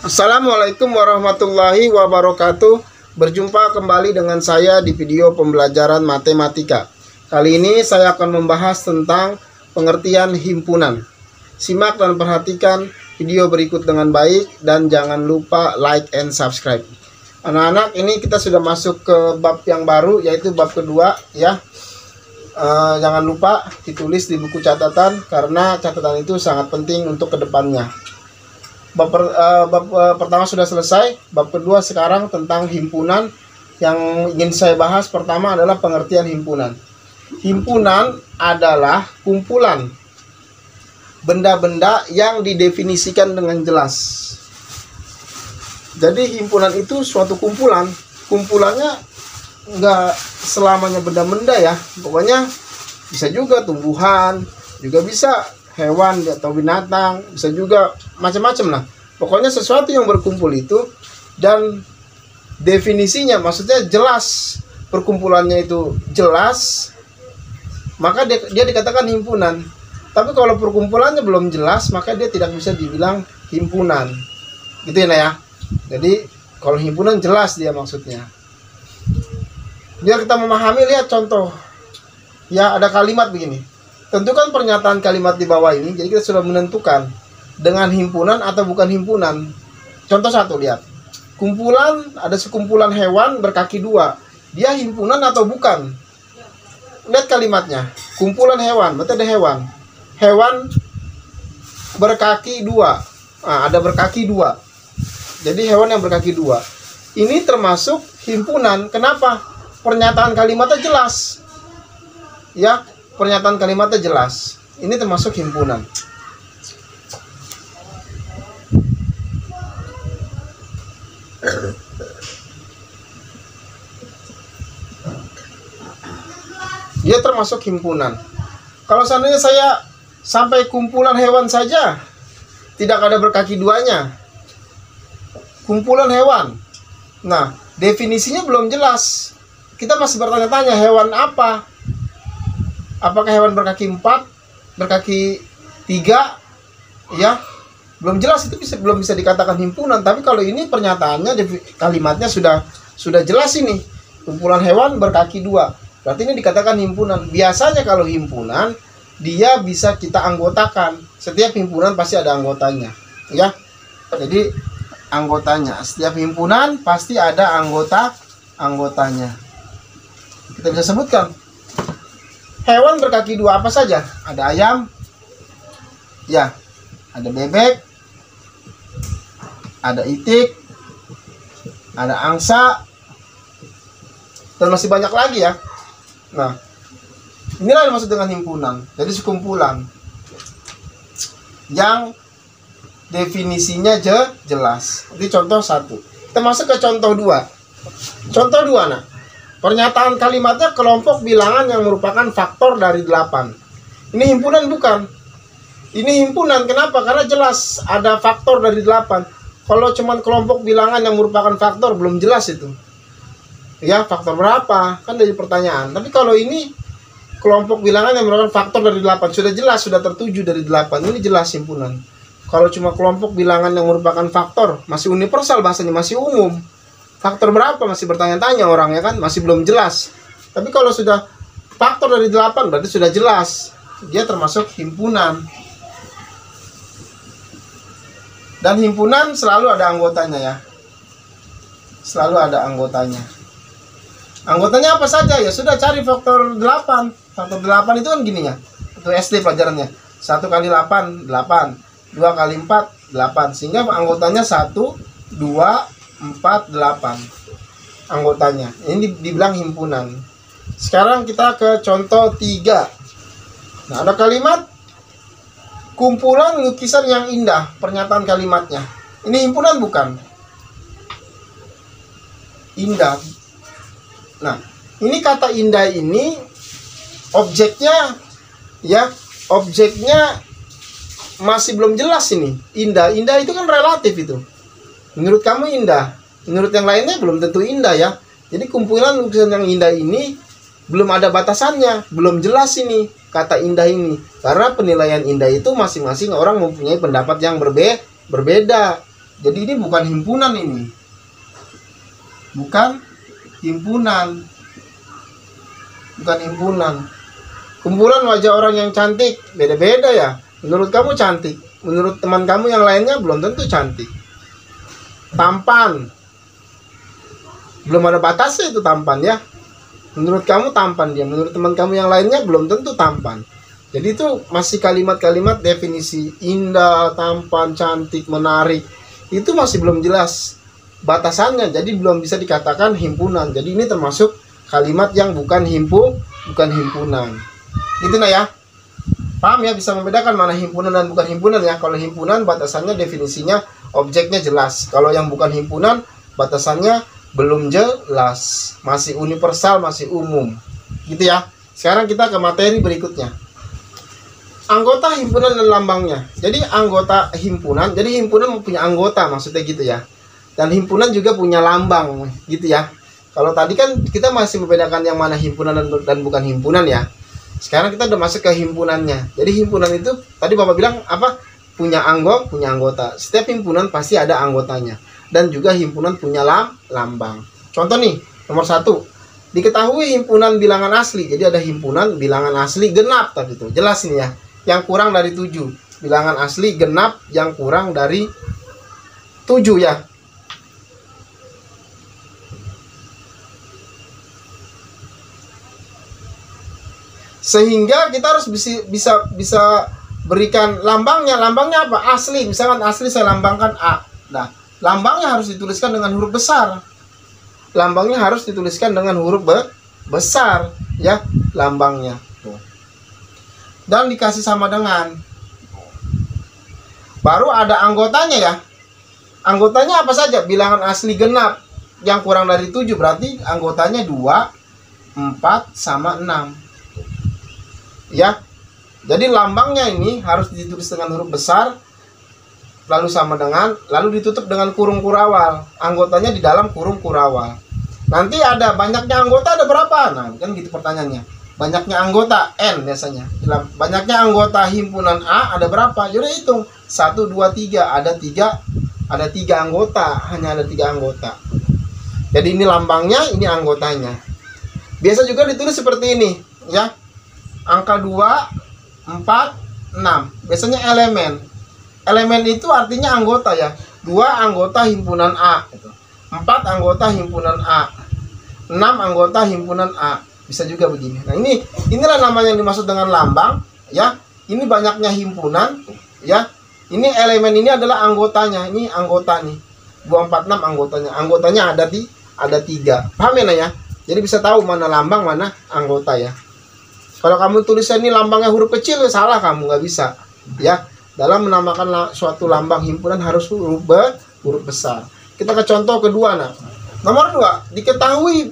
Assalamualaikum warahmatullahi wabarakatuh. Berjumpa kembali dengan saya di video pembelajaran matematika. Kali ini saya akan membahas tentang pengertian himpunan. Simak dan perhatikan video berikut dengan baik dan jangan lupa like and subscribe. Anak-anak, ini kita sudah masuk ke bab yang baru, yaitu bab kedua ya. Jangan lupa ditulis di buku catatan karena catatan itu sangat penting untuk kedepannya. Bab pertama sudah selesai. Bab kedua sekarang tentang himpunan. Yang ingin saya bahas pertama adalah pengertian himpunan. Himpunan adalah kumpulan benda-benda yang didefinisikan dengan jelas. Jadi himpunan itu suatu kumpulan. Kumpulannya nggak selamanya benda-benda ya. Pokoknya bisa juga tumbuhan, juga bisa hewan atau binatang, bisa juga macam-macam lah. Pokoknya sesuatu yang berkumpul itu dan definisinya, maksudnya jelas, perkumpulannya itu jelas, maka dia dikatakan himpunan. Tapi kalau perkumpulannya belum jelas, maka dia tidak bisa dibilang himpunan. Gitu ya. Jadi kalau himpunan jelas dia maksudnya. Biar kita memahami, lihat contoh. Ya, ada kalimat begini. Tentukan pernyataan kalimat di bawah ini. Jadi kita sudah menentukan dengan himpunan atau bukan himpunan. Contoh satu, lihat. Kumpulan, ada sekumpulan hewan berkaki dua. Dia himpunan atau bukan? Lihat kalimatnya. Kumpulan hewan, berarti ada hewan. Hewan berkaki dua. Nah, ada berkaki dua. Jadi hewan yang berkaki dua. Ini termasuk himpunan. Kenapa? Pernyataan kalimatnya jelas. Ya, pernyataan kalimatnya jelas. Ini termasuk himpunan. Dia termasuk himpunan. Kalau seandainya saya sampai kumpulan hewan saja, tidak ada berkaki duanya. Kumpulan hewan. Nah, definisinya belum jelas. Kita masih bertanya-tanya, hewan apa? Apakah hewan berkaki 4, berkaki 3, ya? Belum jelas, itu belum bisa dikatakan himpunan. Tapi kalau ini pernyataannya, kalimatnya sudah jelas ini. Kumpulan hewan berkaki 2. Berarti ini dikatakan himpunan. Biasanya kalau himpunan, dia bisa kita anggotakan. Setiap himpunan pasti ada anggotanya, ya. Jadi anggotanya, setiap himpunan pasti ada anggotanya. Kita bisa sebutkan. Hewan berkaki dua apa saja? Ada ayam, ya, ada bebek, ada itik, ada angsa, dan masih banyak lagi ya. Nah, inilah yang dimaksud dengan himpunan. Jadi sekumpulan yang definisinya jelas. Jadi contoh satu. Kita masuk ke contoh dua. Contoh dua, nah. Pernyataan kalimatnya kelompok bilangan yang merupakan faktor dari 8. Ini himpunan bukan? Ini himpunan, kenapa? Karena jelas ada faktor dari 8. Kalau cuman kelompok bilangan yang merupakan faktor, belum jelas itu. Ya, faktor berapa? Kan dari pertanyaan. Tapi kalau ini kelompok bilangan yang merupakan faktor dari 8, sudah jelas, sudah tertuju dari 8. Ini jelas himpunan. Kalau cuma kelompok bilangan yang merupakan faktor, masih universal bahasanya, masih umum. Faktor berapa masih bertanya-tanya orang ya kan, masih belum jelas. Tapi kalau sudah faktor dari 8 berarti sudah jelas. Dia termasuk himpunan. Dan himpunan selalu ada anggotanya ya. Selalu ada anggotanya. Anggotanya apa saja? Ya sudah, cari faktor 8. Faktor 8 itu kan gini ya. Itu SD pelajarannya. 1 kali 8, 8. 2 kali 4, 8. Sehingga anggotanya 1, 2, 4, 8 anggotanya. Ini dibilang himpunan. Sekarang kita ke contoh 3. Nah, ada kalimat kumpulan lukisan yang indah. Pernyataan kalimatnya. Ini himpunan bukan? Indah. Nah, ini kata indah ini objeknya ya, objeknya masih belum jelas ini. Indah itu kan relatif itu. Menurut kamu indah, menurut yang lainnya belum tentu indah ya. Jadi kumpulan lukisan yang indah ini belum ada batasannya, belum jelas ini kata indah ini. Karena penilaian indah itu masing-masing orang mempunyai pendapat yang berbeda. Jadi ini bukan himpunan ini. Bukan himpunan. Bukan himpunan. Kumpulan wajah orang yang cantik beda-beda ya. Menurut kamu cantik, menurut teman kamu yang lainnya belum tentu cantik. Tampan, belum ada batasnya itu tampan ya. Menurut kamu tampan dia, menurut teman kamu yang lainnya belum tentu tampan. Jadi itu masih kalimat-kalimat definisi indah, tampan, cantik, menarik. Itu masih belum jelas batasannya, jadi belum bisa dikatakan himpunan. Jadi ini termasuk kalimat yang bukan himpunan. Gitu nah ya. Paham ya, bisa membedakan mana himpunan dan bukan himpunan ya. Kalau himpunan batasannya, definisinya, objeknya jelas. Kalau yang bukan himpunan batasannya belum jelas, masih universal, masih umum. Gitu ya. Sekarang kita ke materi berikutnya. Anggota himpunan dan lambangnya. Jadi anggota himpunan, jadi himpunan punya anggota maksudnya gitu ya. Dan himpunan juga punya lambang gitu ya. Kalau tadi kan kita masih membedakan yang mana himpunan dan bukan himpunan ya. Sekarang kita udah masuk ke himpunannya. Jadi himpunan itu tadi Bapak bilang apa? Punya anggota. Setiap himpunan pasti ada anggotanya. Dan juga himpunan punya lambang. Contoh nih, nomor 1. Diketahui himpunan bilangan asli. Jadi ada himpunan bilangan asli genap tadi itu. Jelas ini ya. Yang kurang dari 7. Bilangan asli genap yang kurang dari 7 ya. Sehingga kita harus bisa berikan lambangnya. Lambangnya apa? Asli. Misalkan asli saya lambangkan A. Nah, lambangnya harus dituliskan dengan huruf besar. Lambangnya harus dituliskan dengan huruf besar ya, lambangnya. Dan dikasih sama dengan. Baru ada anggotanya ya. Anggotanya apa saja? Bilangan asli genap yang kurang dari 7, berarti anggotanya 2, 4 sama 6. Ya, jadi lambangnya ini harus ditulis dengan huruf besar, lalu sama dengan, lalu ditutup dengan kurung kurawal. Anggotanya di dalam kurung kurawal. Nanti ada banyaknya anggota ada berapa? Nah, kan gitu pertanyaannya. Banyaknya anggota N biasanya. Banyaknya anggota himpunan A ada berapa? Jadi hitung 1, 2, 3 ada 3 anggota, hanya ada 3 anggota. Jadi ini lambangnya, ini anggotanya. Biasa juga ditulis seperti ini, ya. Angka 2, 4, 6. Biasanya elemen. Elemen itu artinya anggota ya. 2 anggota himpunan A. 4 anggota himpunan A. 6 anggota himpunan A. Bisa juga begini. Nah inilah namanya yang dimaksud dengan lambang. Ya. Ini banyaknya himpunan. Ya. Ini elemen ini adalah anggotanya. Ini anggota nih. 2, 4, 6 anggotanya. Anggotanya ada 3. Paham ya? Jadi bisa tahu mana lambang, mana anggota ya. Kalau kamu tulisan ini lambangnya huruf kecil, salah kamu, nggak bisa. Ya, dalam menamakan suatu lambang himpunan harus huruf besar. Kita ke contoh kedua, nah. Nomor 2, diketahui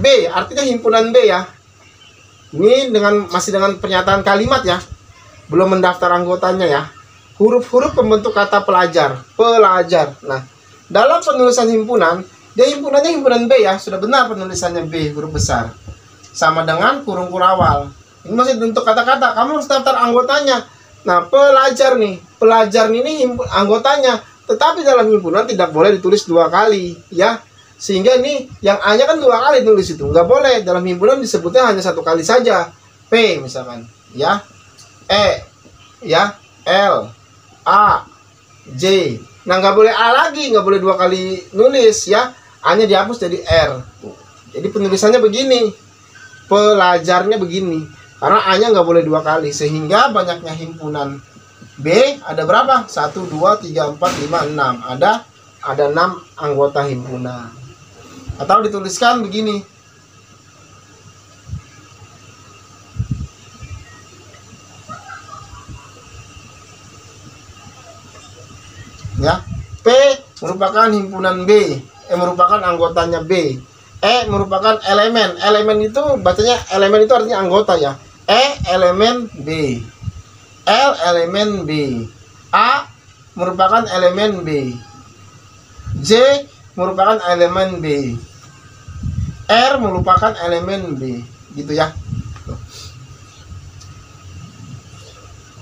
B, artinya himpunan B ya. Ini masih dengan pernyataan kalimat ya. Belum mendaftar anggotanya ya. Huruf-huruf pembentuk kata pelajar. Nah, dalam penulisan himpunan, dia himpunannya himpunan B ya. Sudah benar penulisannya B, huruf besar. Sama dengan kurung kurawal. Ini masih bentuk kata-kata. Kamu harus daftar anggotanya. Nah, pelajar ini anggotanya. Tetapi dalam himpunan tidak boleh ditulis 2 kali, ya. Sehingga ini yang A-nya kan 2 kali tulis itu. Nggak boleh. Dalam himpunan disebutnya hanya 1 kali saja. P misalkan, ya. E, ya. L, A, J. Nah, nggak boleh A lagi, nggak boleh 2 kali nulis, ya. A-nya dihapus jadi R. Jadi penulisannya begini. Pelajarnya begini. Karena A-nya nggak boleh 2 kali. Sehingga banyaknya himpunan B ada berapa? 1, 2, 3, 4, 5, 6. Ada 6 anggota himpunan. Atau dituliskan begini. Ya. P merupakan himpunan B. Merupakan anggotanya B. E merupakan elemen. Elemen itu bacanya elemen itu artinya anggota ya. E elemen B. L elemen B. A merupakan elemen B. J merupakan elemen B. R merupakan elemen B. Gitu ya.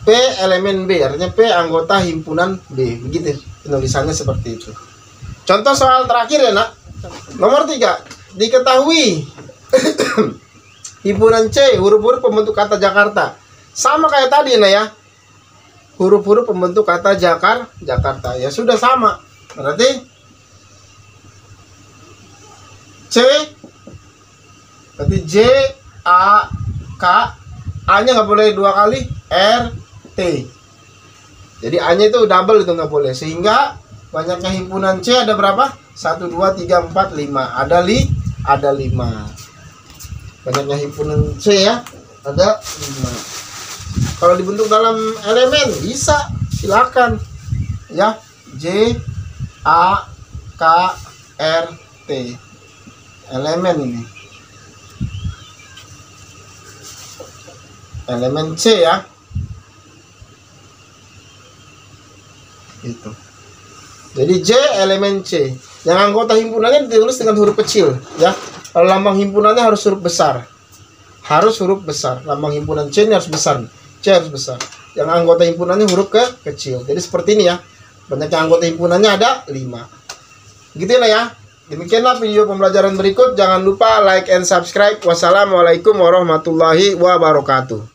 P elemen B, artinya P anggota himpunan B. Begitu penulisannya seperti itu. Contoh soal terakhir ya nak. Nomor 3, diketahui himpunan C huruf-huruf pembentuk kata Jakarta. Sama kayak tadi nah ya. Huruf-huruf pembentuk kata Jakarta. Ya sudah sama. Berarti C, berarti J, A, K, A-nya nggak boleh 2 kali, R, T. Jadi A-nya itu double, itu nggak boleh. Sehingga banyaknya himpunan C ada berapa? 1, 2, 3, 4, 5. Ada 5. Banyaknya himpunan C ya, ada 5. Kalau dibentuk dalam elemen bisa, silakan ya. J, A, K, R, T. Elemen ini. Elemen C ya. Itu. Jadi J elemen C. Yang anggota himpunannya ditulis dengan huruf kecil ya. Kalau lambang himpunannya harus huruf besar. Harus huruf besar. Lambang himpunan C ini harus besar. C harus besar. Yang anggota himpunannya huruf kecil. Jadi seperti ini ya. Banyaknya anggota himpunannya ada 5. Gitu ya. Demikianlah video pembelajaran berikut. Jangan lupa like and subscribe. Wassalamualaikum warahmatullahi wabarakatuh.